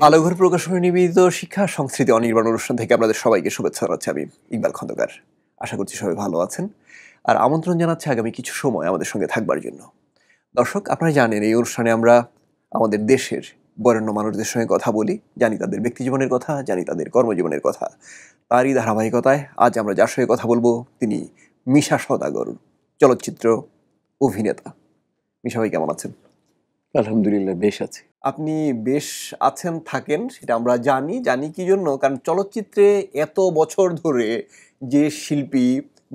আলোঘর প্রকাশনী নিবেদিত শিক্ষা সংস্কৃতি অনির্বাণ অনুষ্ঠান থেকে আপনাদের সবাইকে শুভেচ্ছা জানাচ্ছি আমি ইকবাল খন্দকার। আশা করছি সবাই ভালো আছেন। আর আমন্ত্রণ জানাচ্ছি আগামী কিছু সময় আমাদের সঙ্গে থাকবার জন্য। দর্শক, আপনারা জানেন এই অনুষ্ঠানে আমরা আমাদের দেশের বরেণ্য মানুষদের সঙ্গে কথা বলি, জানি তাদের ব্যক্তিজীবনের কথা, জানি তাদের কর্মজীবনের কথা। তারই ধারাবাহিকতায় আজ আমরা যার সঙ্গে কথা বলবো তিনি মিশা সওদাগর, চলচ্চিত্র অভিনেতা। মিশা ভাই, কেমন আছেন? আলহামদুলিল্লাহ বেশ আছে। আপনি বেশ আছেন, থাকেন, সেটা আমরা জানি। জানি কি জন্য? কারণ চলচ্চিত্রে এত বছর ধরে যে শিল্পী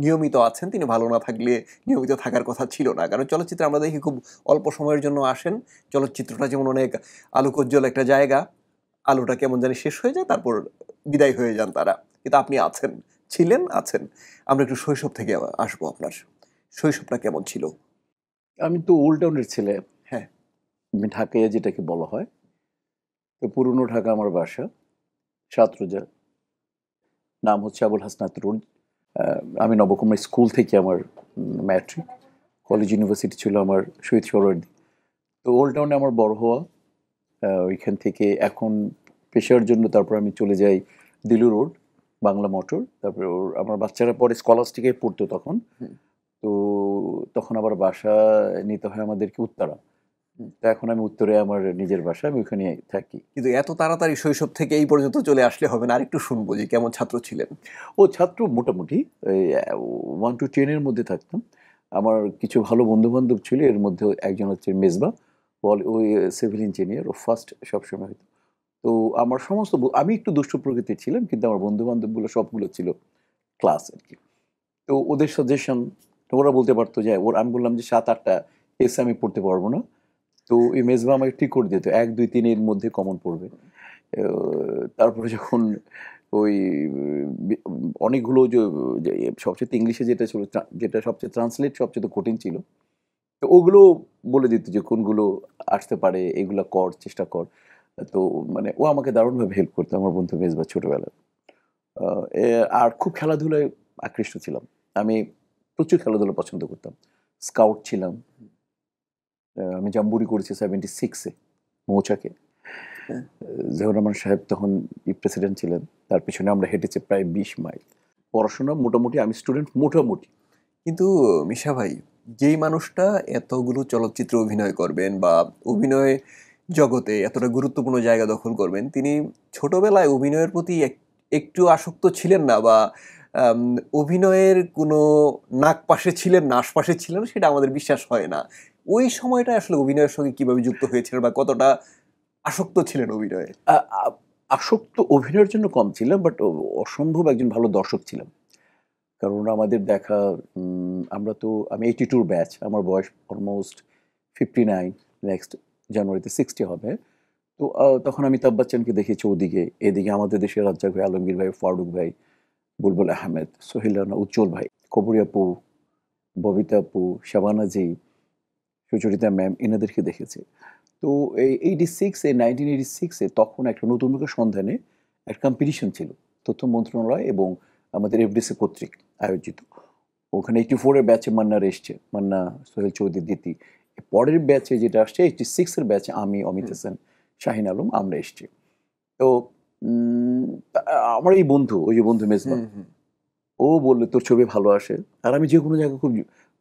নিয়মিত আছেন, তিনি ভালো না থাকলে নিয়মিত থাকার কথা ছিল না। কারণ চলচ্চিত্রে আমরা দেখি খুব অল্প সময়ের জন্য আসেন। চলচ্চিত্রটা যেমন অনেক আলোকোজ্জ্বল একটা জায়গা, আলোটা কেমন জানি শেষ হয়ে যায়, তারপর বিদায় হয়ে যান তারা। কিন্তু আপনি আছেন, ছিলেন, আছেন। আমরা একটু শৈশব থেকে আসবো। আপনার শৈশবটা কেমন ছিল? আমি তো ওল্ড টাউনের ছেলে। হ্যাঁ। ঢাকায় যেটাকে বলা হয়। তো পুরনো ঢাকা আমার বাসা। সাতরোজা। নাম হচ্ছে আবুল হাসনাত রোড। আমি নবকুমার স্কুল থেকে আমার ম্যাট্রিক। কলেজ ইউনিভার্সিটি ছিল আমার শহীদ সোহরাওয়ার্দী। তো ওল্ড টাউনে আমার বড় হওয়া। ওইখান থেকে এখন পেশার জন্য তারপর আমি চলে যাই দিলু রোড, বাংলা মোটর। তারপরে আমার বাচ্চারা পরে স্কলাস্টিকে পড়তো তখন। তো তখন আবার বাসা নিতে হয় আমাদেরকে উত্তরা। তো এখন আমি উত্তরে আমার নিজের বাসা, আমি ওখানে থাকি। কিন্তু এত তাড়াতাড়ি শৈশব থেকে এই পর্যন্ত চলে আসলে হবে না, আরেকটু শুনবো যে কেমন ছাত্র ছিলেন। ছাত্র মোটামুটি 1 to 10 এর মধ্যে থাকতাম। আমার কিছু ভালো বন্ধু-বান্ধব ছিল, এর মধ্যে একজন হচ্ছে মেজবা। ওই সিভিল ইঞ্জিনিয়ার, ও ফার্স্ট সবসময় হতো। তো আমার সমস্ত আমি একটু দুষ্ট প্রকৃতির ছিলাম, কিন্তু আমার বন্ধু-বান্ধবগুলো সবগুলো ছিল ক্লাস আর কি। তো ওদের সাজেশন, ওরা বলতে পারতো যে আমি বললাম যে 7-8টা এসে আমি পড়তে পারবো না। তো এই মেজবা আমাকে ঠিক করে দিত 1, 2, 3 এর মধ্যে কমন পড়বে। তারপরে যখন ওই অনেকগুলো যে সবচেয়ে ইংলিশে যেটা ছিল, যেটা সবচেয়ে ট্রান্সলেট সবচেয়ে কঠিন ছিল, তো ওগুলো বলে দিত যে কোনগুলো আসতে পারে, এগুলো কর, চেষ্টা কর। তো মানে ও আমাকে দারুণভাবে হেল্প করতো, আমার বন্ধু মেজবা, ছোটবেলায়। আর খুব খেলাধুলায় আকৃষ্ট ছিলাম। আমি প্রচুর খেলাধুলা পছন্দ করতাম। স্কাউট ছিলাম। আমি জাম্বুরি করেছি 76-এ মৌচাকে। জহুর রহমান সাহেব তখন প্রেসিডেন্ট ছিলেন। তার পিছনে আমরা হেঁটেছি প্রায় 20 মাইল। পড়াশোনা মোটামুটি, আমি স্টুডেন্ট মোটামুটি। কিন্তু মিশা ভাই, যেই মানুষটা এতগুলো চলচ্চিত্র অভিনয় করবেন বা অভিনয় জগতে এতটা গুরুত্বপূর্ণ জায়গা দখল করবেন, তিনি ছোটবেলায় অভিনয়ের প্রতি একটু আসক্ত ছিলেন না, বা আম, অভিনয়ের কোনো নাগপাশে ছিলেন না, আশপাশে ছিলেন, সেটা আমাদের বিশ্বাস হয় না। ওই সময়টা আসলে অভিনয়ের সঙ্গে কিভাবে যুক্ত হয়েছিলেন বা কতটা আসক্ত ছিলেন অভিনয়ে? আ- আ- আসক্ত অভিনয়ের জন্য কম ছিলাম, বাট অসম্ভব একজন ভালো দর্শক ছিলাম। কারণ আমাদের দেখা, আমি 82 ব্যাচ, আমার বয়স অলমোস্ট 59, নেক্সট জানুয়ারিতে 60 হবে। তো তখন আমি অমিতাভ বচ্চনকে দেখেছি ওদিকে, এদিকে আমাদের দেশের রাজ্জাক ভাই, আলমগীর ভাই, ফারুক ভাই, বুলবুল আহমেদ, সোহেল রানা, উজ্জ্বল ভাই, কবরী আপু, ববিতা আপু, শাবানা জি, সুচরিতা ম্যাম, এনাদেরকে দেখেছি। তো এই 1986-এ তখন একটা নতুন মুখের সন্ধানে একটা কম্পিটিশন ছিল, তথ্য মন্ত্রণালয় এবং আমাদের এফডিসি কর্তৃক আয়োজিত। ওখানে 84-এর ব্যাচে মান্নার এসছে, মান্না, সোহেল চৌধুরী, দিতি। পরের ব্যাচে যেটা আসছে 86-এর ব্যাচে আমি, অমিত হাসান, শাহিন আলম, আমরা এসছি। তো আমার এই বন্ধু, ওই যে বন্ধু মেজবা, ও বললে তোর ছবি ভালো আসে, আর আমি যে কোনো জায়গায় খুব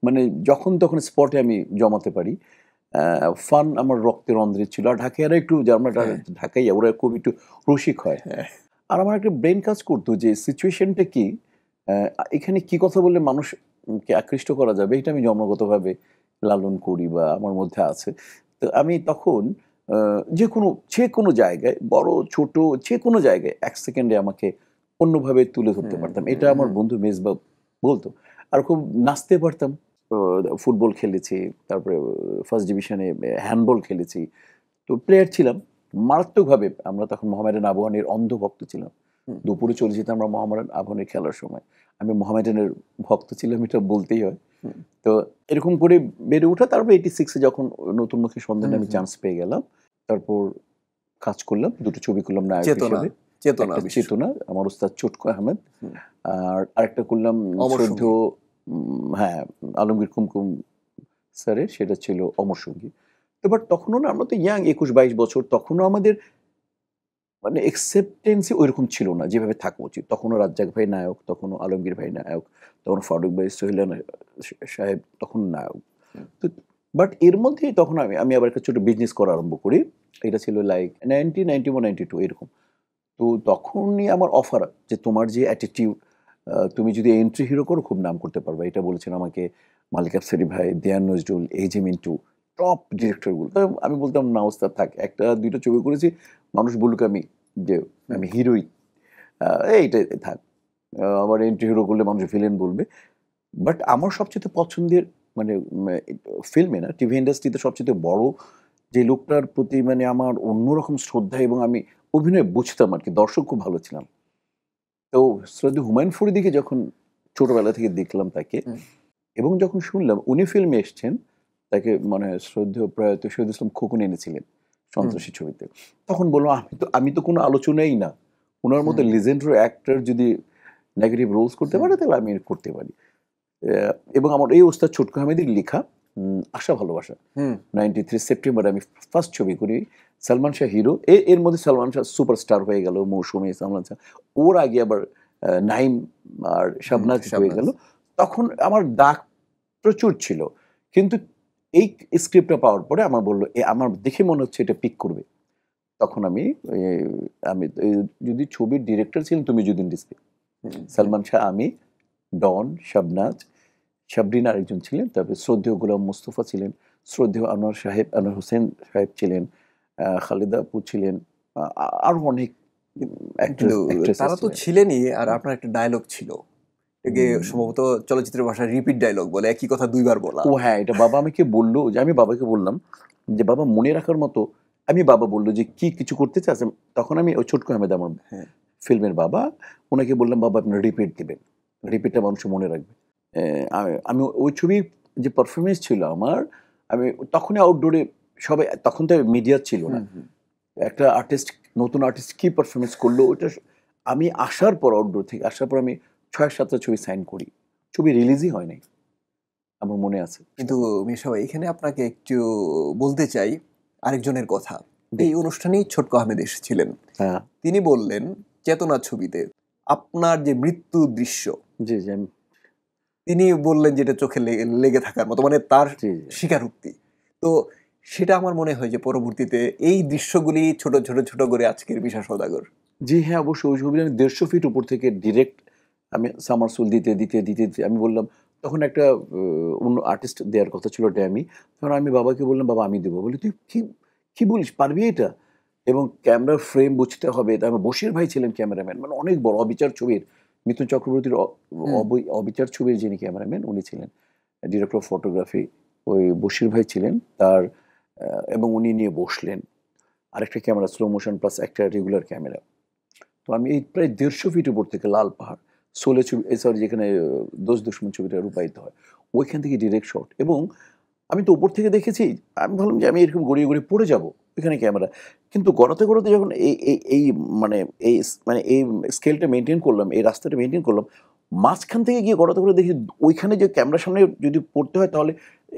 মানে যখন তখন স্পটে আমি জমাতে পারি। ফান আমার রক্তের অন্ধ্রে ছিল। আর ঢাকাইয়ারা একটু, আমরা ঢাকাইয়া, ওরা খুব একটু রসিক হয়। আর আমার একটা ব্রেন কাজ করতো যে সিচুয়েশনটা কি, এখানে কি কথা বললে মানুষকে আকৃষ্ট করা যাবে, এটা আমি জন্মগতভাবে লালন করি বা আমার মধ্যে আছে। তো আমি তখন যে কোনো জায়গায়, বড় ছোট, যে কোনো জায়গায় 1 সেকেন্ডে আমাকে অন্যভাবে তুলে ধরতে পারতাম। এটা আমার বন্ধু মেজবাব বলতো। আর খুব নাচতে পারতাম। ফুটবল খেলেছি, তারপরে ফার্স্ট ডিভিশনে হ্যান্ডবল খেলেছি। তো প্লেয়ার ছিলাম মারাত্মকভাবে। আমরা তখন মোহামেডান আবাহনীর অন্ধভক্ত ছিলাম। দুপুরে চলে যেতাম আমরা মোহামেডান আবাহনীর খেলার সময়। আমি মোহামেডানের ভক্ত ছিলাম, এটা বলতেই হয়। তো এরকম করে বেড়ে ওঠা। তারপর 86-এ যখন নতুনমুখী সন্ধানে আমি চান্স পেয়ে গেলাম, তারপর কাজ করলাম, দুটো ছবি করলাম নায়ক চেতনা, হিসেবে। চেতনা, একটা বিশেষ চেতনা, আমার ওস্তাদ চটকু আহমেদ। আর আরেকটা করলাম অমর শ্রদ্ধেয়, সঙ্গী। হ্যাঁ, আলমগীর কুমকুম স্যারের, সেটা ছিল অমর সঙ্গী। তো বাট তখনও না, আমরা তো ইয়াং, 21-22 বছর, তখনও আমাদের মানে একসেপ্টেন্সই ওইরকম ছিল না যেভাবে থাকা উচিত। তখনও রাজ্জাক ভাই নায়ক, তখনও আলমগীর ভাই নায়ক, তখন ফারুক ভাই, সোহেল রানা সাহেব তখন নায়ক। হুম। তো বাট এর মধ্যেই তখন আমি আবার একটা ছোট বিজনেস করা আরম্ভ করি। এটা ছিল লাইক 1991-92 এরকম। তো তখনই আমার অফার যে তোমার যে অ্যাটিটিউড, তুমি যদি এন্ট্রি হিরো করো খুব নাম করতে পারবে। এটা বলেছেন আমাকে মালিক আফসারি ভাই, দেয়ান নজরুল, এজে মিন্টু, টপ ডিরেক্টরগুলো। তো আমি বলতাম না ওস্তাদ থাক, একটা দুইটা ছবি করেছি, মানুষ বলুক যে আমি হিরোই, এইটাই থাক। আবার এন্ট্রি হিরো করলে মানুষ ভিলেন বলবে। বাট আমার সবচেয়ে পছন্দের মানে ফিল্মে না, টিভি ইন্ডাস্ট্রিতে সবচেয়ে বড় যে লোকটার প্রতি মানে আমার অন্যরকম শ্রদ্ধা, এবং আমি অভিনয় বুঝতাম আর কি, দর্শক খুব ভালো ছিলাম। তো শ্রদ্ধেয় হুমায়ুন ফরিদিকে যখন ছোটবেলা থেকে দেখলাম তাকে, হুম। এবং যখন শুনলাম উনি ফিল্মে এসছেন, তাকে মানে শ্রদ্ধেয় প্রয়াত শহীদ ইসলাম খোকন এনেছিলেন সন্ত্রাসী ছবিতে, তখন বললাম আমি তো কোনো আলোচনাই না, ওনার মতো হুম। লিজেন্ডারি অ্যাক্টর যদি নেগেটিভ রোলস করতে পারে তাহলে আমি করতে পারি। এবং আমার এই ওস্তাদ ছোটকু আহমেদের লেখা আশা ভালোবাসা, হুম। 93 সেপ্টেম্বরে আমি ফার্স্ট ছবি করি। সালমান শাহ হিরো, এর মধ্যে সালমান শাহ সুপারস্টার হয়ে গেল, মৌসুমী, সালমান শাহ, ওর আগে আবার নাইম আর শাবনাজ হয়ে গেল। শাবনাজ। তখন আমার দাগ প্রচুর ছিল, কিন্তু এই স্ক্রিপ্টটা পাওয়ার পরে আমার বললো আমার দেখে মনে হচ্ছে এটা পিক করবে। তখন আমি যদি ছবির ডিরেক্টর ছিলেন তুমিজুদ্দিন রিজভী, হুম। সালমান শাহ, আমি, ডন, শাবনাজ, শাবরিন আরেকজন ছিলেন, তারপরে শ্রদ্ধেয় গোলাম মোস্তফা ছিলেন, শ্রদ্ধেয় আনোয়ার হোসেন সাহেব ছিলেন, খালেদা আপু ছিলেন, আরো অনেক কিন্তু অ্যাক্ট্রেসেস তারা তো ছিলেন। ছিলেনই, আর আপনার একটা ডায়লগ ছিল, এটাকে হুম। সম্ভবত চলচ্চিত্রের ভাষায় রিপিট ডায়লগ বলে, একই কথা দুইবার বলা। ও হ্যাঁ, এটা বাবা আমাকে বললো, যে আমি বাবাকে বললাম যে বাবা মনে রাখার মতো, বাবা বললো যে কি কিছু করতে চাস, তখন আমি ওই ছোটকু আহমেদ আমার হ্যাঁ। ফিল্মের বাবা, ওনাকে বললাম বাবা আপনার রিপিট দেবেন, রিপিটটা মানুষ মনে রাখবে। আমি ওই ছবির যে পারফরমেন্স ছিল আমার, আমি তখনই আউটডোরে, সবাই তখন তো মিডিয়া ছিল না, হুম। হুম। একটা আর্টিস্ট, নতুন আর্টিস্ট কি পারফরমেন্স করলো ওটা, আমি আসার পর, আউটডোর থেকে আসার পর আমি 6-7টা ছবি সাইন করি, ছবি রিলিজই হয় নাই, আমার মনে আছে। কিন্তু মিশা ভাই, এখানে আপনাকে একটু বলতে চাই আরেকজনের কথা। জি। এই অনুষ্ঠানেই ছোটকু আহমেদ এসেছিলেন। হ্যাঁ। তিনি বললেন, চেতনা ছবিতে আপনার যে মৃত্যু দৃশ্য, জি, জি, তিনি বললেন যে এটা চোখে লেগে থাকার মতো, মানে তার জি, স্বীকারোক্তি। তো সেটা আমার মনে হয় যে পরবর্তীতে এই দৃশ্যগুলি ছোট ছোট ছোট করে আজকের মিশা সওদাগর। জি, হ্যাঁ, অবশ্যই ওই ছবিটা আমি 150 ফিট উপর থেকে ডিরেক্ট, আমি সামারসুল দিতে আমি বললাম, তখন একটা অন্য আর্টিস্ট দেওয়ার কথা ছিল ড্যামি, তখন আমি বাবাকে বললাম বাবা আমি দেবো, বলি তুই কি কি বলিস, পারবি এটা? এবং ক্যামেরার ফ্রেম বুঝতে হবে, তারপর বশির ভাই ছিলেন ক্যামেরাম্যান, মানে অনেক বড় অবিচার ছবির, মিথুন চক্রবর্তীর হুম। অবিচার ছবির যিনি ক্যামেরাম্যান উনি ছিলেন, ডিরেক্টর অফ ফটোগ্রাফি ওই বশির ভাই ছিলেন তার, এবং উনি নিয়ে বসলেন আরেকটা ক্যামেরা, স্লো মোশন প্লাস একটা রেগুলার ক্যামেরা। তো আমি এই প্রায় 150 ফিট উপর থেকে লাল পাহাড়, শোলে ছবি, সরি যেখানে দোষ দুশমন ছবিটা রূপায়িত হয়, ওইখান থেকে ডিরেক্ট শট, এবং আমি তো উপর থেকে দেখেছি, আমি ভাবলাম যে আমি এরকম গড়িয়ে গড়িয়ে পড়ে যাবো, ওইখানে ক্যামেরা, কিন্তু গড়াতে গড়াতে যখন এই মানে এই স্কেলটা মেনটেন করলাম, এই রাস্তাটা মেনটেন করলাম, মাঝখান থেকে গিয়ে গড়াতে গড়ে দেখি ওইখানে যে ক্যামেরার সামনে যদি পড়তে হয় তাহলে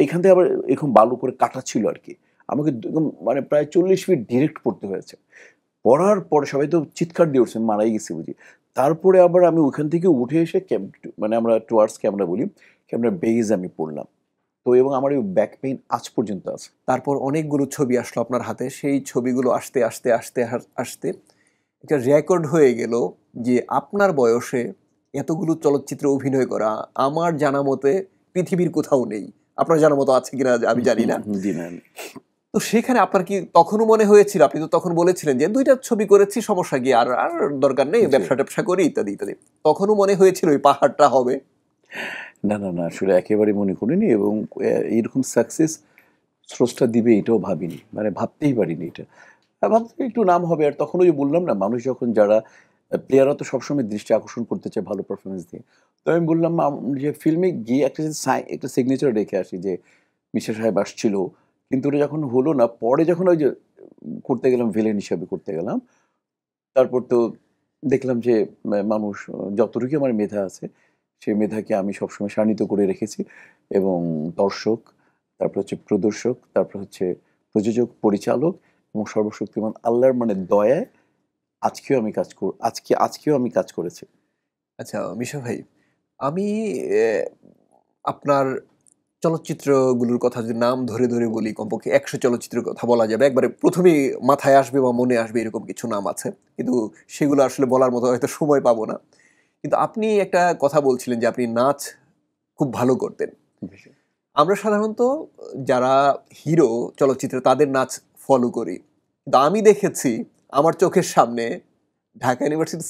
এইখান থেকে আবার এরকম বালু করে কাটা ছিল আর কি, আমাকে একদম মানে প্রায় 40 ফিট ডিরেক্ট পড়তে হয়েছে। পড়ার পরে সবাই তো চিৎকার দিয়ে উঠছে, মারাই গেছি বুঝি। তারপরে আবার আমি ওখান থেকে উঠে এসে মানে আমরা টুয়ার্ডস ক্যামেরা বলি, ক্যামেরার বেজ আমি পড়লাম। তো এবং আমার ওই ব্যাক পেইন আজ পর্যন্ত আছে। তারপর অনেকগুলো ছবি আসলো আপনার হাতে, সেই ছবিগুলো আসতে আসতে আসতে আসতে একটা রেকর্ড হয়ে গেল যে আপনার বয়সে এতগুলো চলচ্চিত্রে অভিনয় করা আমার জানা মতে পৃথিবীর কোথাও নেই। আপনার জানা মতো আছে কিনা আমি জানি না। জি না। তো সেখানে আপনার কি তখনও মনে হয়েছিল, আপনি তো তখন বলেছিলেন যে ২ টা ছবি করেছি, সমস্যা কি, আর দরকার নেই, জি। ব্যবসা-ট্যাবসা করি ইত্যাদি, ইত্যাদি। তখনও মনে হয়েছিল ওই পাহাড়টা হবে? না, আসলে একেবারে মনে করিনি, এবং এইরকম সাকসেস স্রষ্টা দিবে এটাও ভাবিনি। মানে ভাবতেই পারিনি এটা। ভাবতাম একটু নাম হবে, আর তখন ওই যে বললাম না, মানুষ যখন যারা প্লেয়াররা তো সবসময় দৃষ্টি আকর্ষণ করতে চায় ভালো পারফরম্যান্স দিয়ে। তো আমি বললাম যে ফিল্মে গিয়ে একটা সিগনেচার রেখে আসি যে মিশা সাহেব আসছিল। কিন্তু ওটা যখন হলো না, পরে যখন ওই যে করতে গেলাম, ভিলেন হিসাবে করতে গেলাম, তারপর তো দেখলাম যে মানুষ যতটুকু আমার মেধা আছে, সেই মেধাকে আমি সবসময় শাণিত করে রেখেছি, এবং দর্শক, তারপর হচ্ছে প্রদর্শক, তারপর হচ্ছে প্রযোজক, পরিচালক, এবং সর্বশক্তিমান আল্লাহর মানে দয়ায় আজকেও আমি আজকেও আমি কাজ করেছি। আচ্ছা মিশা ভাই, আমি আপনার চলচ্চিত্রগুলোর কথা যদি নাম ধরে ধরে বলি, কমপক্ষে ১০০ চলচ্চিত্রের কথা বলা যাবে। একবারে ১ম এই মাথায় আসবে বা মনে আসবে এরকম কিছু নাম আছে। কিন্তু সেগুলো আসলে বলার মতো হয়তো সময় পাবো না। কিন্তু আপনি একটা কথা বলছিলেন যে আপনি নাচ খুব ভালো করতেন। আমরা সাধারণত যারা হিরো চলচ্চিত্রে তাদের নাচ ফলো করি। কিন্তু আমি দেখেছি আমার চোখের সামনে ঢাকা ইউনিভার্সিটির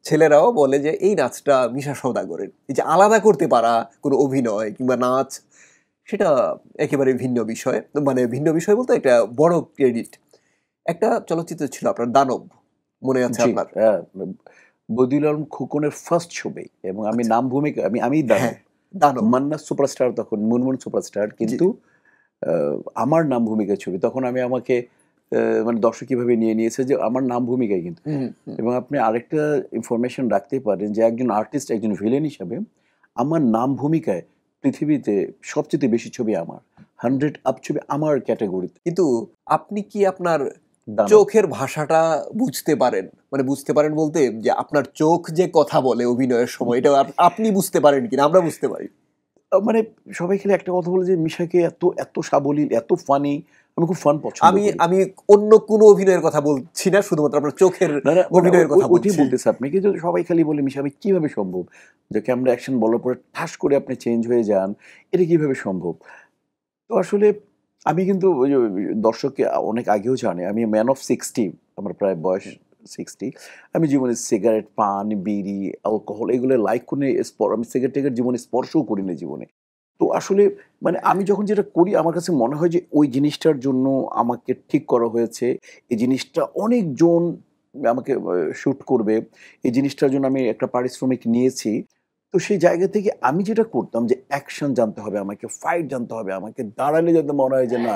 ছেলেরাও বলে যে এই নাচটা মিশা সওদাগরের। এই যে আলাদা করতে পারা কোনো অভিনয় কিংবা নাচ, সেটা একেবারে ভিন্ন বিষয়। মানে ভিন্ন বিষয় বলতে একটা বড় ক্রেডিট। একটা চলচ্চিত্র ছিল আপনার 'দানব', মনে আছে জি, আপনার? বদিউল আলম খোকনের ফার্স্ট ছবি এবং আমি আচ্ছা, নাম ভূমিকা আমিই দানব। হ্যাঁ, 'দানব'। মান্নাত সুপারস্টার তখন, মুনমুন সুপারস্টার, জি। কিন্তু আমার নাম ভূমিকায় ছবি। তখন আমি আমাকে মানে দর্শক কিভাবে নিয়ে নিয়েছে যে আমার নাম ভূমিকায় কিন্তু। হুম, হুম। এবং আপনি আরেকটা ইনফরমেশন রাখতেই পারেন যে একজন আর্টিস্ট, একজন ভিলেন হিসাবে আমার নাম ভূমিকায় পৃথিবীতে সবচেয়ে বেশি ছবি আমার। 100 আপ ছবি আমার ক্যাটেগরিতে। কিন্তু আপনি কি আপনার দানব। চোখের ভাষাটা বুঝতে পারেন? মানে বুঝতে পারেন বলতে যে আপনার চোখ যে কথা বলে অভিনয়ের সময়, এটা আপনি বুঝতে পারেন কিনা? আমরা বুঝতে পারি। মানে সবাই খালি একটা কথা বলে যে মিশাকে এত সাবলীল, এত ফানি। আমি খুব ফান পছন্দ আমি করি। আমি অন্য কোনো অভিনয়ের কথা বলছি না। শুধুমাত্র আপনার চোখের না, না, মানে অভিনয়ের কথা ওইটাই বলছি। বলতেছি আপনি, কিন্তু সবাই খালি বলে মিশা ভাই কিভাবে সম্ভব? যে ক্যামেরা অ্যাকশন বলার পরে ঠাস করে আপনি চেঞ্জ হয়ে যান। এটা কিভাবে সম্ভব? তো আসলে আমি কিন্তু ওই যে দর্শককে অনেক আগেও জানে আমি ম্যান অফ 60, আমার প্রায় বয়স হুম, 60। আমি জীবনে সিগারেট, পান, বিড়ি, অ্যালকোহল এগুলো লাইক করে আমি সিগারেট-টিগারেট জীবনে স্পর্শও করি না জীবনে। তো আসলে মানে আমি যখন যেটা করি আমার কাছে মনে হয় যে ওই জিনিসটার জন্য আমাকে ঠিক করা হয়েছে। এই জিনিসটা অনেকজন আমাকে শুট করবে। এই জিনিসটার জন্য আমি একটা পারিশ্রমিক নিয়েছি। তো সেই জায়গা থেকে আমি যেটা করতাম যে অ্যাকশন জানতে হবে আমাকে, ফাইট জানতে হবে আমাকে, দাঁড়ালে যাতে মনে হয় যে না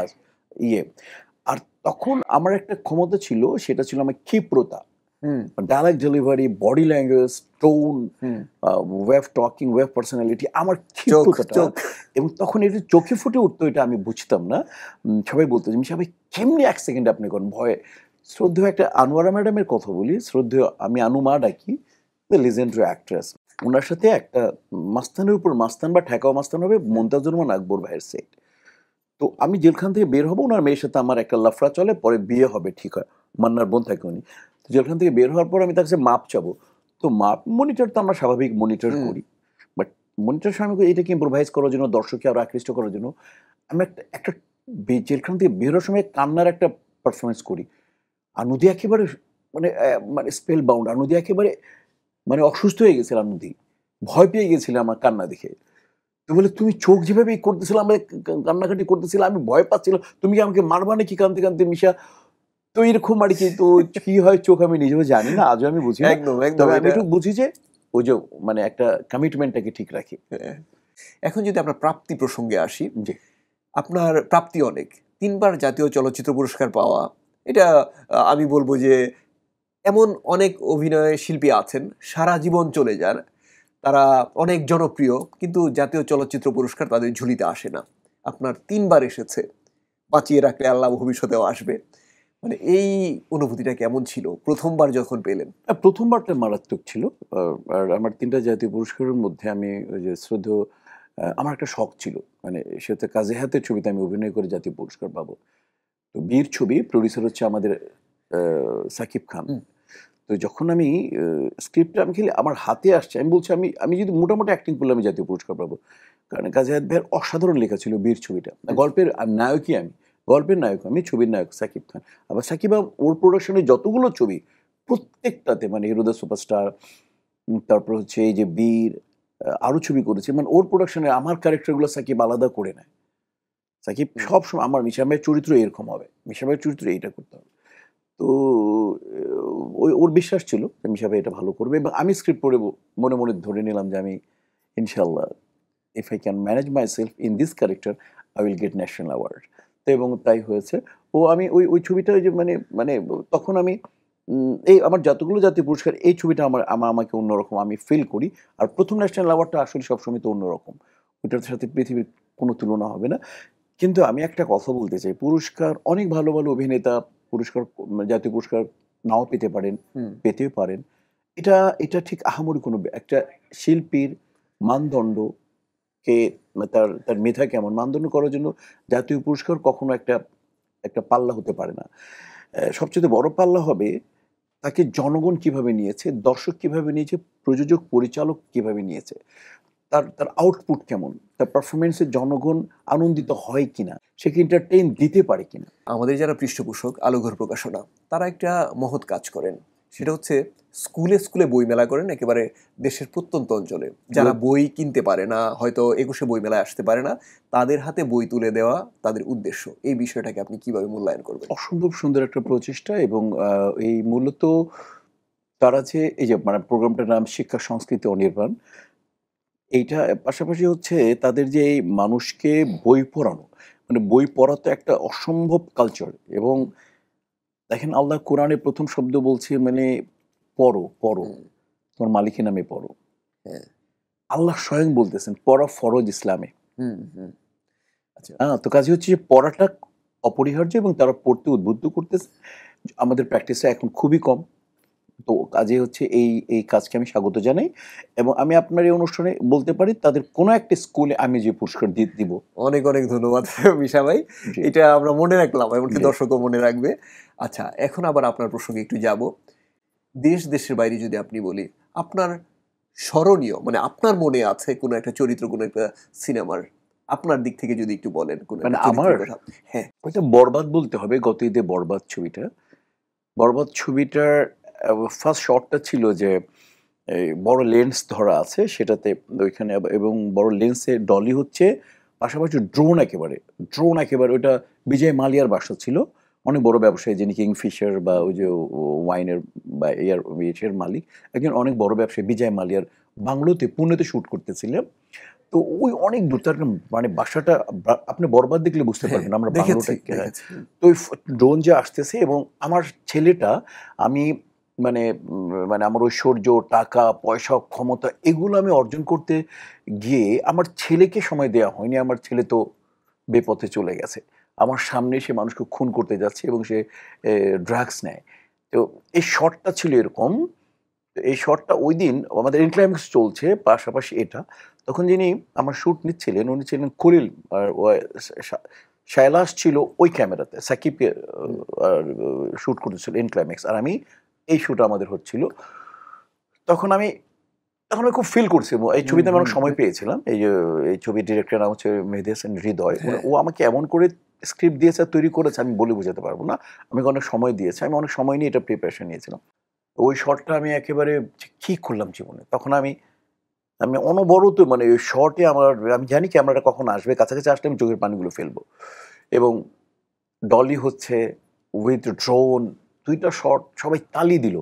ইয়ে। আর তখন আমার একটা ক্ষমতা ছিল, সেটা ছিল আমার ক্ষিপ্রতা। Hmm, dialogue delivery, body language, tone, hmm. Way of talking, way of personality, আমার চোখ, ক্ষিপ্রতাটা। চোখ। এবং তখন এটা চোখে ফুটে উঠতো এটা আমি বুঝতাম না। সবাই বলতো যে, "মিশা ভাই কেমনে ১ সেকেন্ডে আপনি করেন?" ভয়ে। শ্রদ্ধেয় একটা আনোয়ারা ম্যাডামের কথা বলি। শ্রদ্ধেয় আমি আনু মা ডাকি। The legendary actress। উনার সাথে একটা মাস্তানের উপর মাস্তান বা ঠেকাও মাস্তান হবে হুম, মুমতাজুর রহমান আকবর ভাইয়ের সেট। তো আমি জেলখানা থেকে বের হব, উনার মেয়ের সাথে আমার একটা লাফড়া চলে, পরে বিয়ে হবে ঠিক হয়। মান্নার বোন থাকে উনি। তো জেলখানা থেকে বের হওয়ার পর আমি তার কাছে মাপ চাবো। তো মাপ মনিটর তো আমরা স্বাভাবিক মনিটর হুম। করি। বাট মনিটরের সময় আমি করি এটাকে ইম্প্রোভাইজ করার জন্য, দর্শককে আরো আকৃষ্ট করার জন্য আমি একটা একটা জেলখানা থেকে বের হওয়ার সময় কান্নার একটা পারফরম্যান্স করি। আর নদী একেবারে মানে মানে স্পেল বাউন্ড। আর নদী একেবারে মানে অসুস্থ হয়ে গেছিলাম নদী। ভয় পেয়ে গেছিলাম আমার কান্না দেখে। তো বলে, "তুমি চোখ যেভাবে করতেছিলা, আমরা কান্নাকাটি করতেছিলাম, আমি ভয় পাচ্ছিলাম। তুমি কি আমাকে মারবা নাকি কাঁদতে, কাঁদতে মিশা?" তো এরকম আরকি। তো কি হয় চোখ আমি নিজেও জানি না, আজও আমি বুঝি না। একদম, একদম তবে আমি এটা। এটুকু বুঝি যে ওই যে মানে একটা কমিটমেন্টটাকে ঠিক রাখি। হ্যাঁ। এখন যদি আমরা প্রাপ্তি প্রসঙ্গে আসি, জি। আপনার প্রাপ্তি অনেক। ৩ বার জাতীয় চলচ্চিত্র পুরস্কার পাওয়া। এটা আমি বলব যে এমন অনেক অভিনয় শিল্পী আছেন, সারা জীবন চলে যান। তারা অনেক জনপ্রিয়, কিন্তু জাতীয় চলচ্চিত্র পুরস্কার তাদের ঝুলিতে আসে না। আপনার ৩ বার এসেছে। বাঁচিয়ে রাখলে আল্লাহ ভবিষ্যতেও আসবে। মানে এই অনুভূতিটা কেমন ছিল ১ম বার যখন পেলেন? ১ম বারটা মারাত্মক ছিল। আ আর আমার ৩ টা জাতীয় পুরস্কারের মধ্যে আমি ওই যে শ্রদ্ধেয় আমার একটা শখ ছিল। মানে সেটা কাজী হায়াতের ছবিতে আমি অভিনয় করে জাতীয় পুরস্কার পাবো। তো বীর ছবি, প্রোডিউসার হচ্ছে আমাদের আ সাকিব খান। হুম, তো যখন আমি স্ক্রিপ্টটা আমি খালি আমার হাতে আসছে, আমি বলছি আমি আমি যদি মোটামুটি অ্যাক্টিং করলে আমি জাতীয় পুরস্কার পাবো। কারণ কাজী হায়াৎ ভাইয়ের অসাধারণ লেখা ছিল বীর ছবিটা। হুম, গল্পের নায়কই আমি। গল্পের নায়ক আমি, ছবির নায়ক সাকিব খান। আবার সাকিব ওর প্রোডাকশনে যতগুলো ছবি প্রত্যেকটাতে মানে হিরো দ্য সুপারস্টার, তারপর হচ্ছে এই যে বীর, আরো ছবি করেছে। মানে ওর প্রোডাকশনে আমার ক্যারেক্টারগুলো সাকিব আলাদা করে নেয়। সাকিব হুম। সবসময় আমার মিশা ভাইয়ের চরিত্র এরকম হবে। মিশা ভাইয়ের চরিত্র এইটা করতে হবে। তো ওর বিশ্বাস ছিল যে মিশা ভাই এটা ভালো করবে এবং আমি স্ক্রিপ্ট পড়ে মনে, মনে ধরে নিলাম যে আমি ইনশাআল্লাহ if I can manage myself in this character I will get national award. তো এবং তাই হয়েছে। আমি ওই ছবিটা ওই যে মানে মানে তখন আমি এই আমার যতগুলো জাতীয় পুরস্কার এই ছবিটা আমাকে অন্যরকম আমি ফিল করি। আর ১ম ন্যাশনাল অ্যাওয়ার্ডটা আসলে সবসময় তো অন্যরকম। ওইটার সাথে পৃথিবীর কোনো তুলনা হবে না। কিন্তু আমি একটা কথা বলতে চাই। পুরস্কার অনেক ভালো, ভালো অভিনেতা পুরস্কার জাতীয় পুরস্কার নাও পেতে পারেন, হুম। পেতেও পারেন। এটা এটা ঠিক আহামরি কোনো একটা শিল্পীর মানদণ্ডকে তার তার মেধা কেমন মানদণ্ড করার জন্য জাতীয় পুরস্কার কখনো একটা একটা পাল্লা হতে পারে না। সবচাইতে বড় পাল্লা হবে তাকে জনগণ কিভাবে নিয়েছে, দর্শক কিভাবে নিয়েছে, প্রযোজক, পরিচালক কিভাবে নিয়েছে। তার তার আউটপুট কেমন? তার পারফরম্যান্সে জনগণ আনন্দিত হয় কিনা? সে কি এন্টারটেইন দিতে পারে কিনা? আমাদের যারা পৃষ্ঠপোষক আলোঘর প্রকাশনা, তারা একটা মহৎ কাজ করেন। সেটা হচ্ছে স্কুলে স্কুলে বই মেলা করেন, একেবারে দেশের প্রত্যন্ত অঞ্চলে যারা বই কিনতে পারে না, হয়তো ২১শে বই মেলায় আসতে পারে না, তাদের হাতে বই তুলে দেওয়া তাদের উদ্দেশ্য। এই বিষয়টাকে আপনি কিভাবে মূল্যায়ন করবেন? অসম্ভব সুন্দর একটা প্রচেষ্টা এবং এই মূলত তারা যে এই যে মানে প্রোগ্রামটার নাম শিক্ষা সংস্কৃতি অনির্বাণ। এইটা পাশাপাশি হচ্ছে তাদের যে এই মানুষকে বই পড়ানো, মানে বই পড়া তো একটা অসম্ভব কালচার এবং দেখেন আল্লাহ কোরআনে ১ম শব্দ বলছে মানে পড়ো, পড়ো। হুম। তোমার মালিকের নামে পড়ো। হ্যাঁ। আল্লাহ স্বয়ং বলতেছেন পড়া ফরজ ইসলামে। হুম, হুম। আচ্ছা। তো কাজে হচ্ছে যে পড়াটা অপরিহার্য এবং তারা পড়তে উদ্বুদ্ধ করতেছে। আমাদের প্র্যাকটিসটা এখন খুবই কম। তো কাজে হচ্ছে এই কাজকে আমি স্বাগত জানাই এবং আমি আপনার এই অনুষ্ঠানে বলতে পারি তাদের কোনো একটা স্কুলে আমি যে পুরস্কার দিব। অনেক অনেক ধন্যবাদ মিশা ভাই। জি, এটা আমরা মনে রাখলাম, এমনকি জি। দর্শকও মনে রাখবে। আচ্ছা, এখন আবার আপনার প্রসঙ্গে একটু যাব। দেশের বাইরে যদি আপনি বলি, আপনার স্মরণীয় মানে আপনার মনে আছে কোনো একটা চরিত্র, কোনো একটা সিনেমার, আপনার দিক থেকে যদি একটু বলেন কোনো মানে একটা আমার চরিত্রের কথা? হ্যাঁ। ওইটা বরবাদ বলতে হবে। গত ঈদে বরবাদ ছবিটা। বরবাদ ছবিটার ফার্স্ট শটটা ছিল যে এই বড় লেন্স ধরা আছে সেটাতে ওইখানে এবং বড় লেন্সে ডলি হচ্ছে পাশাপাশি ড্রোন একেবারে ওটা বিজয় মালিয়ার বাসা ছিল। অনেক বড় ব্যবসায়ী যিনি কিংফিশার বা ওই যে ওয়াইনের বা ইসের মালিক একজন অনেক বড় ব্যবসায়ী বিজয় মালিয়ার বাংলোতে পুনেতে শুট করতেছিলেন। তো ওই অনেক দূর তার মানে বাসাটা আপনি বরবাদ দেখলে বুঝতে হ্যাঁ, পারবেন আমরা দেখেছি, বাংলোটা দেখেছি। তো ওই ড্রোন যে আসতেছে এবং আমার ছেলেটা আমি মানে মানে আমার ঐশ্বর্য, টাকা, পয়সা, ক্ষমতা এগুলো আমি অর্জন করতে গিয়ে আমার ছেলেকে সময় দেয়া হয়নি। আমার ছেলে তো বেপথে চলে গেছে। আমার সামনে সে মানুষকে খুন করতে যাচ্ছে এবং সে ড্রাগস নেয়। তো এই শটটা ছিল এরকম। এই শটটা ঐদিন আমাদের ইনক্লাইম্যাক্স চলছে পাশাপাশি এটা। তখন যিনি আমার শুট নিচ্ছিলেন উনি ছিলেন খলিল আর শায়লাস ছিল ওই ক্যামেরাতে। সাকিবকে হুম, আর শুট করতেছিল ইনক্লাইম্যাক্স আর আমি এই শুট আমাদের হচ্ছিল। তখন আমি তখন আমি খুব ফিল করছি এই হুম, ছবিতে আমি অনেক হুম, সময় হুম। পেয়েছিলাম। এই যে এই ছবির ডিরেক্টরের নাম হচ্ছে মেহেদী হাসান হৃদয়। হ্যাঁ। ও আমাকে এমন করে স্ক্রিপ্ট দিয়েছে আর তৈরি করেছে আমি বলে বোঝাতে পারব না। আমাকে অনেক সময় দিয়েছে। আমি অনেক সময় নিয়ে এটা প্রিপারেশন নিয়েছিলাম। ওই শটটা আমি একেবারে যে কি করলাম জীবনে? তখন আমি আমি অনবরত মানে ওই শটে আমার আমি জানি ক্যামেরাটা কখন আসবে। কাছাকাছি আসলে আমি চোখের পানিগুলো ফেলবো। এবং ডলি হচ্ছে উইথ ড্রোন ২ টা শট সবাই তালি দিল।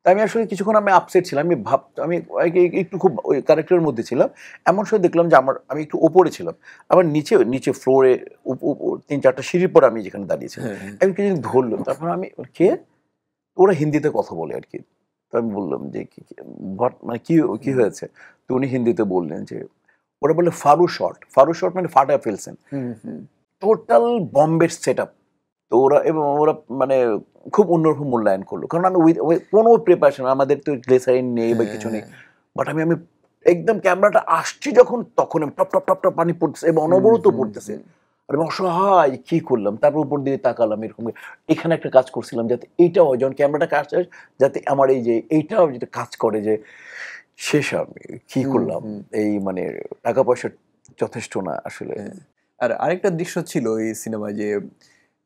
তা আমি আসলে কিছুক্ষণ আমি আপসেট ছিলাম। আমি একটু খুব ওই ক্যারেক্টারের মধ্যে ছিলাম। এমন সময় দেখলাম যে আমি একটু ওপরে ছিলাম। আবার নিচে ফ্লোরে ৩-৪ টা সিঁড়ির পরে আমি যেখানে দাঁড়িয়েছিলাম। হ্যাঁ, হ্যাঁ। একজন কে জানি ধরল। তারপর আমি কে? ওরা হিন্দিতে কথা বলে আরকি। তো আমি বললাম যে, কি হোয়াট মানে কি হুম, হয়েছে? তো উনি হিন্দিতে বললেন যে, ওরা বলে ফারু শট। ফারু শট মানে ফাটায় ফেলছেন। হুম, হুম। টোটাল বম্বের সেটআপ। তো ওরা মানে খুব অন্যরকম মূল্যায়ন করলো। কারণ আমি ওই কোনো প্রিপারেশন আমাদের তো গ্লিসারিন নেই বা হ্যাঁ, কিছু নেই। হ্যাঁ। বাট আমি একদম ক্যামেরাটা আসছে যখন তখন আমি টপ পানি পড়তেছে এবং হুম, অনবরত হুম, পড়তেছে। হুম। আর আমি অসহায় কি করলাম? তারপর উপর দিয়ে তাকালাম এরকম এখানে একটা কাজ করছিলাম যাতে এইটাও হয় যখন ক্যামেরাটা কাজটা যাতে আমার এই যে এইটাও যাতে কাজ করে যে শেষ আমি কি হুম, করলাম? হুম। এই মানে টাকা পয়সা যথেষ্ট না আসলে। হ্যাঁ। আর আরেকটা দৃশ্য ছিল এই সিনেমায় যে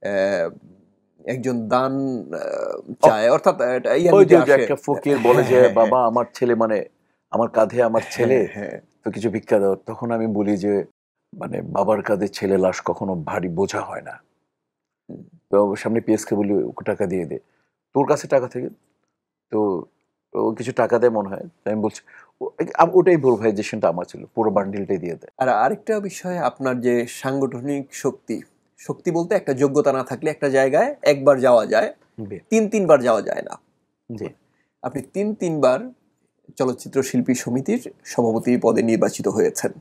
অ্যা একজন দান আ অহ! চায়, অর্থাৎ এটা ইয়ার ওই যে, মধ্যে ওই যে আসে। একটা ফকির বলে হ্যাঁ, যে, হ্যাঁ, হ্যাঁ। "বাবা আমার ছেলে মানে আমার কাঁধে আমার ছেলে, হ্যাঁ, হ্যাঁ। তো কিছু ভিক্ষা দাও।" তখন আমি বলি যে, মানে বাবার কাঁধে ছেলে লাশ কখনো ভারী বোঝা হয় না। হুম। তো ওর সামনে পিএসকে বলি, "ওকে টাকা দিয়ে দে।" তোর কাছে টাকা থেকে? তো ও কিছু টাকা দেয় মনে হয়। তো আমি বলছি ওটাই improvisation টা আমার ছিল। পুরো বান্ডিলটাই দিয়ে দেয়। আর আরেকটা বিষয়, আপনার যে সাংগঠনিক শক্তি, শক্তি বলতে একটা যোগ্যতা না থাকলে একটা জায়গায় একবার যাওয়া যায়, বে ৩ বার যাওয়া যায় না। জি। আপনি ৩ বার চলচ্চিত্র শিল্পী সমিতির সভাপতি পদে নির্বাচিত হয়েছেন।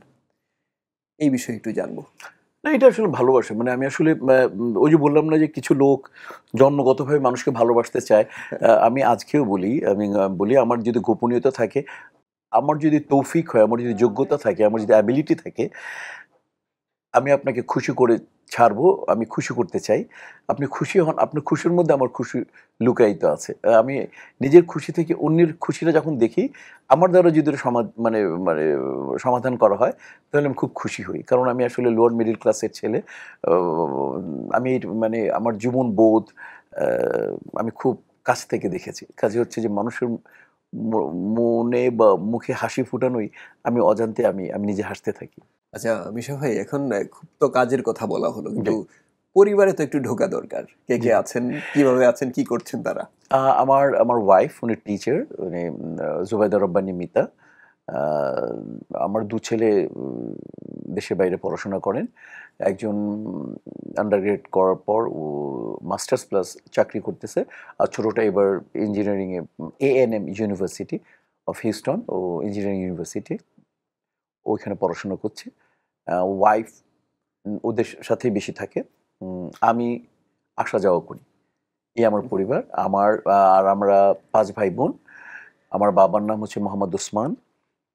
এই বিষয়ে একটু জানবো। না, এটা আসলে ভালোবাসা। মানে আমি আসলে ওই যে বললাম না যে কিছু লোক জন্মগতভাবে মানুষকে ভালোবাসতে চায়। আমি আজকেও বলি, আমি বলি আমার যদি গোপনীয়তা থাকে, আমার যদি তৌফিক হয়, আমার যদি যোগ্যতা থাকে, আমার যদি অ্যাবিলিটি থাকে, আমি আপনাকে খুশি করে ছাড়বো, আমি খুশি করতে চাই। আপনি খুশি হন, আপনার খুশির মধ্যে আমার খুশি লুকায়িত আছে। আমি নিজের খুশি থেকে অন্যের খুশিটা যখন দেখি, আমার দ্বারা যদি ওটা মানে মানে সমাধান করা হয়, তাহলে আমি খুব খুশি হই। কারণ আমি আসলে লোয়ার মিডল ক্লাসের ছেলে। আ আমি মানে আমার জীবনবোধ আ আমি খুব কাছ থেকে দেখেছি। কাজে হচ্ছে যে মানুষের ম মনে বা মুখে হাসি ফুটানোই আমি অজান্তে আমি নিজে হাসতে থাকি। আচ্ছা মিশা ভাই, এখন খুব তো কাজের কথা বলা হলো, জি, কিন্তু পরিবারে তো একটু ঢোকা দরকার। কে জি। কে আছেন, কিভাবে আছেন, কি করছেন তারা? আমার ওয়াইফ উনি টিচার, উনি জুবাইদা রব্বানী মিতা। আ আমার ২ ছেলে দেশের বাইরে পড়াশোনা করেন। একজন আন্ডারগ্রেড করার পর ও মাস্টার্স প্লাস চাকরি করতেছে। আর ছোটটা এবার ইঞ্জিনিয়ারিং এ এএনএম ইউনিভার্সিটি অফ হিউস্টন, ও ইঞ্জিনিয়ারিং ইউনিভার্সিটি ওইখানে পড়াশোনা করছে। ওয়াইফ ওদের সাথেই বেশি থাকে। আমি আসা যাওয়া করি। এই আমার পরিবার। আর আমরা ৫ ভাই-বোন। আমার বাবার নাম হচ্ছে মোহাম্মদ ওসমান।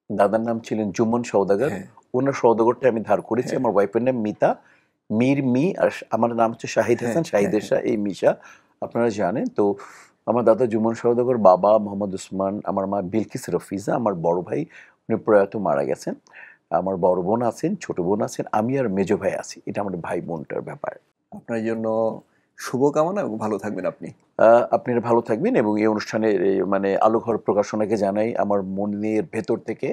দাদার নাম ছিলেন জুম্মন সওদাগর। হ্যাঁ, উনার সওদাগরটা আমি ধার করেছি। হ্যাঁ, আমার ওয়াইফের নাম মিতা। মীর মি, আর আমার নাম হচ্ছে শাহিদ হ্যাঁ, হাসান, হ্যাঁ, শাহিদের হ্যাঁ। শাহ, এই মিশা। আপনারা জানেন। তো আমার দাদা জুম্মন সওদাগর, বাবা মোহাম্মদ ওসমান, আমার মা বিলকিস রফিজা, আমার বড় ভাই উনি প্রয়াত মারা গেছেন। আমার বড় বোন আছেন, ছোট বোন আছেন, আমি আর মেজো ভাই আছি। এটা আমাদের ভাই-বোনটার ব্যাপার। আপনার জন্য শুভকামনা এবং ভালো থাকবেন আপনি। আপনারা ভালো থাকবেন এবং এই অনুষ্ঠানের মানে আলোঘর প্রকাশনাকে জানাই আমার মনের ভেতর থেকে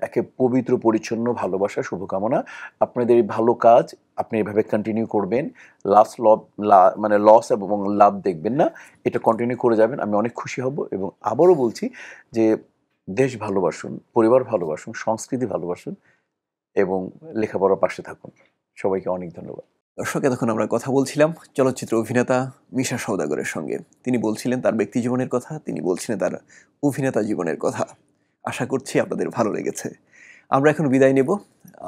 একে পবিত্র পরিচ্ছন্ন ভালোবাসা, শুভকামনা। আপনাদের এই ভালো কাজ আপনি এভাবে কন্টিনিউ করবেন। মানে লস এবং লাভ দেখবেন না। এটা কন্টিনিউ করে যাবেন। আমি অনেক খুশি হব এবং আবারও বলছি যে দেশ ভালোবাসুন, পরিবার ভালোবাসুন, সংস্কৃতি ভালোবাসুন এবং লেখাপড়ার পাশে থাকুন। সবাইকে অনেক ধন্যবাদ। দর্শক, এতক্ষণ আমরা কথা বলছিলাম চলচ্চিত্র অভিনেতা মিশা সওদাগরের সঙ্গে। তিনি বলছিলেন তার ব্যক্তি জীবনের কথা, তিনি বলছিলেন তার অভিনেতা জীবনের কথা। আশা করছি আপনাদের ভালো লেগেছে। আমরা এখন বিদায় নেব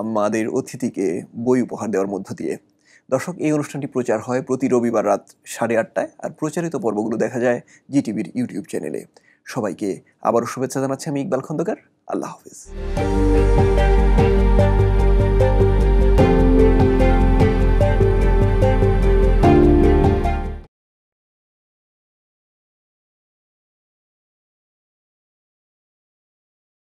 আমাদের অতিথিকে বই উপহার দেওয়ার মধ্য দিয়ে। দর্শক, এই অনুষ্ঠানটি প্রচার হয় প্রতি রবিবার রাত 8:30টায়, আর প্রচারিত পর্বগুলো দেখা যায় জিটিভির ইউটিউব চ্যানেলে। সবাইকে আবারও শুভেচ্ছা জানাচ্ছি আমি ইকবাল খন্দকার। আল্লাহ হাফিজ।